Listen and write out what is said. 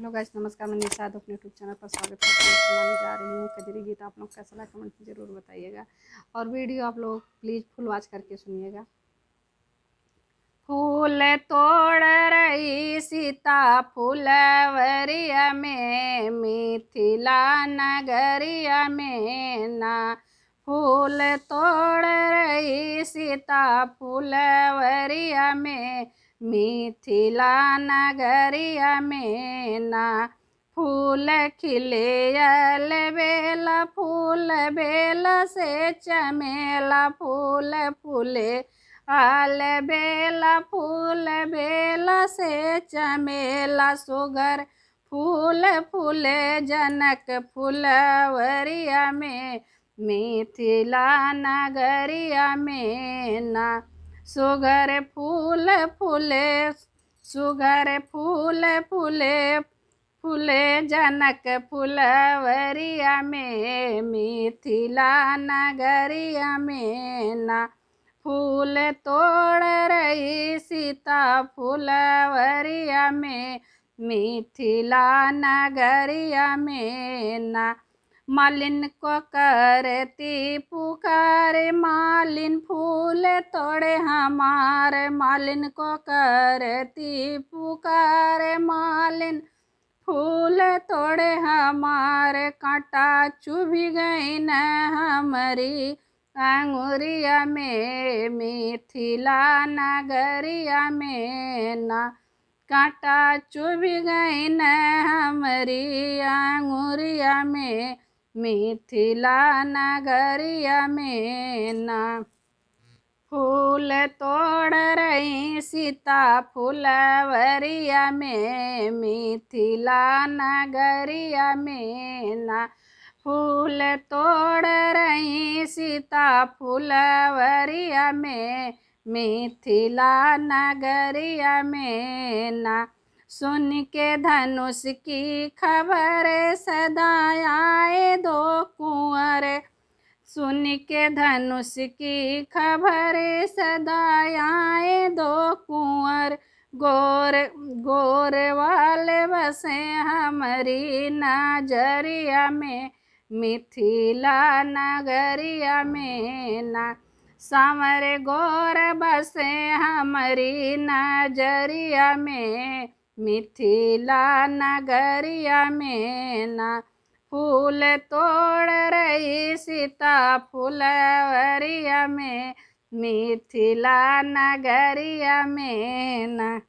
Hello guys, नमस्कार। मैं निशाद अपने यूट्यूब चैनल पर स्वागत करती हूँ। सुनाने जा रही हूँ कजरी गीत। आप लोग कैसा लगा कमेंट में ज़रूर बताइएगा और वीडियो आप लोग प्लीज़ फुल वॉच करके सुनिएगा। फूल तोड़ रही सीता फुलवरिया में, मिथिला नगरिया में ना। फूल तोड़ रही सीता फुलवरिया में, मिथिला नगरिया में ना। फूल खिले बेला फूल बेला से चमेला, फूल फूले आल बेला फूल बेला से चमेला। सुगर फूल फूले जनक फुलवरिया में, मिथिला नगरिया में ना। सुगर फूल फूले सुगर फूल फूले फूले जनक फुलवरिया में, मिथिला नगरिया में ना। फूल तोड़ रही सीता फुलवरिया में, मिथिला नगरिया में ना। मालिन को करती पुकारे मालिन फूल तोड़े हमारे, मालिन को करती पुकारे मालिन फूल तोड़े हमारे। कांटा चुभ गई न हमारी अंगुरिया में, मिथिला नगरिया में ना। कांटा चुभ गई न हमारी अंगुरिया में, मिथिला नगरिया में ना। फूल तोड़ रही सीता फुलवरिया में, मिथिला नगरिया में ना। फूल तोड़ रही सीता फुलवरिया में, मिथिला नगरिया में ना। सुन के धनुष की खबर सदा आए दो कुंवर, सुन के धनुष की खबर सदा आए दो कुंवर। गोर गोर वाले बसे हमारी नजरिया में, मिथिला नगरिया में ना। सांवर गोर बसे हमारी नजरिया में, मिथिला नगरिया में ना। फूल तोड़ रही सीता फुलवरिया में, मिथिला नगरिया में ना।